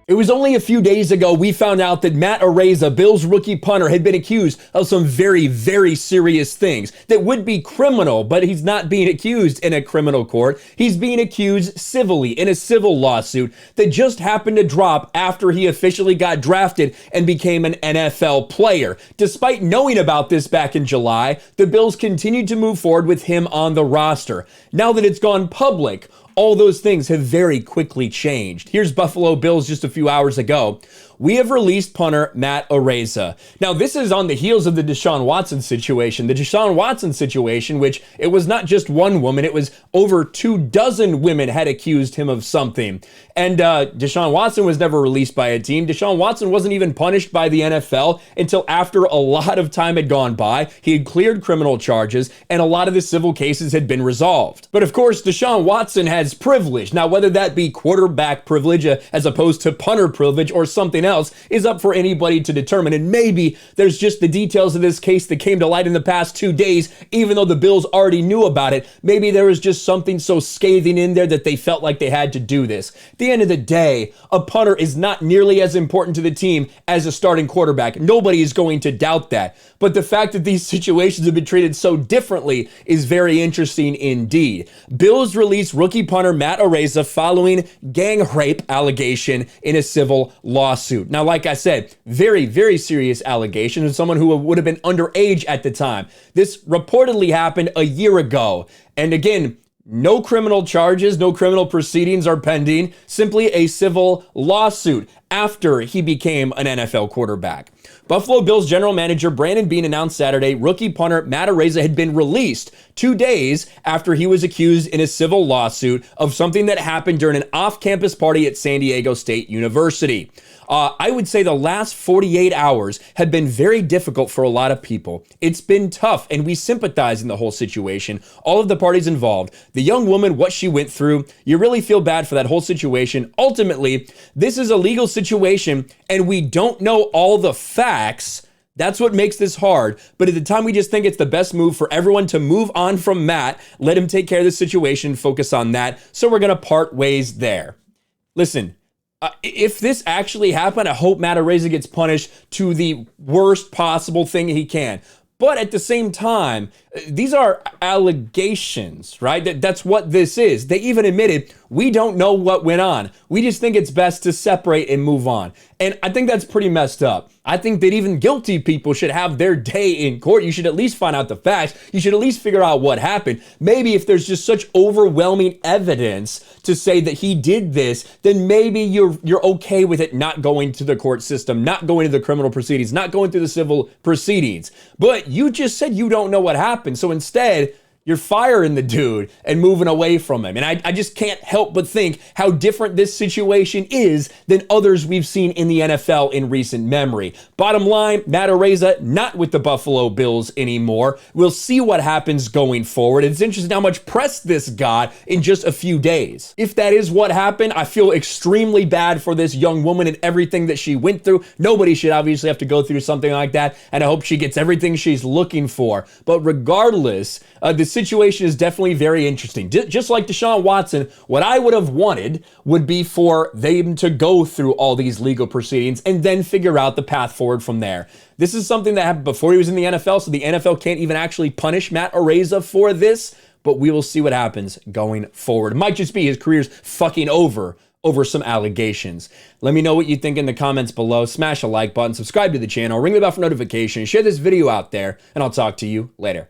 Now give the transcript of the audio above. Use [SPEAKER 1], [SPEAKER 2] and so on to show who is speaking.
[SPEAKER 1] It was only a few days ago we found out that Matt Araiza, Bills rookie punter, had been accused of some very, very serious things that would be criminal, but he's not being accused in a criminal court. He's being accused civilly in a civil lawsuit that just happened to drop after he officially got drafted and became an NFL player. Despite knowing about this back in July, the Bills continued to move forward with him on the roster. Now that it's gone public, all those things have very quickly changed. Here's Buffalo Bills just a few hours ago. We have released punter Matt Araiza. Now, this is on the heels of the Deshaun Watson situation. The Deshaun Watson situation, which it was not just one woman, it was over 24 women had accused him of something. And Deshaun Watson was never released by a team. Deshaun Watson wasn't even punished by the NFL until after a lot of time had gone by. He had cleared criminal charges, and a lot of the civil cases had been resolved. But of course, Deshaun Watson has privilege. Now, whether that be quarterback privilege as opposed to punter privilege or something else is up for anybody to determine. And maybe there's just the details of this case that came to light in the past 2 days, even though the Bills already knew about it. Maybe there was just something so scathing in there that they felt like they had to do this. At the end of the day, a punter is not nearly as important to the team as a starting quarterback. Nobody is going to doubt that. But the fact that these situations have been treated so differently is very interesting indeed. Bills released rookie punter Matt Araiza following gang rape allegation in a civil lawsuit. Now, like I said, very, very serious allegation of someone who would have been underage at the time. This reportedly happened a year ago. And again, no criminal charges, no criminal proceedings are pending, simply a civil lawsuit after he became an NFL quarterback. Buffalo Bills general manager Brandon Beane announced Saturday rookie punter Matt Araiza had been released 2 days after he was accused in a civil lawsuit of something that happened during an off-campus party at San Diego State University. I would say the last 48 hours have been very difficult for a lot of people. It's been tough, and we sympathize in the whole situation. All of the parties involved, the young woman, what she went through, you really feel bad for that whole situation. Ultimately, this is a legal situation, and we don't know all the facts. That's what makes this hard. But at the time, we just think it's the best move for everyone to move on from Matt, let him take care of the situation, focus on that. So we're going to part ways there. Listen, if this actually happened, I hope Matt Araiza gets punished to the worst possible thing he can. But at the same time, these are allegations, right? That's what this is. They even admitted, we don't know what went on. We just think it's best to separate and move on. And I think that's pretty messed up. I think that even guilty people should have their day in court. You should at least find out the facts. You should at least figure out what happened. Maybe if there's just such overwhelming evidence to say that he did this, then maybe you're okay with it not going to the court system, not going to the criminal proceedings, not going through the civil proceedings. But you just said you don't know what happened. So instead, you're firing the dude and moving away from him. And I just can't help but think how different this situation is than others we've seen in the NFL in recent memory. Bottom line, Matt Araiza not with the Buffalo Bills anymore. We'll see what happens going forward. It's interesting how much press this got in just a few days. If that is what happened, I feel extremely bad for this young woman and everything that she went through. Nobody should obviously have to go through something like that, and I hope she gets everything she's looking for. But regardless, the situation is definitely very interesting. Just like Deshaun Watson, what I would have wanted would be for them to go through all these legal proceedings and then figure out the path forward from there. This is something that happened before he was in the NFL, so the NFL can't even actually punish Matt Araiza for this, but we will see what happens going forward. It might just be his career's fucking over some allegations. Let me know what you think in the comments below. Smash a like button, subscribe to the channel, ring the bell for notifications, share this video out there, and I'll talk to you later.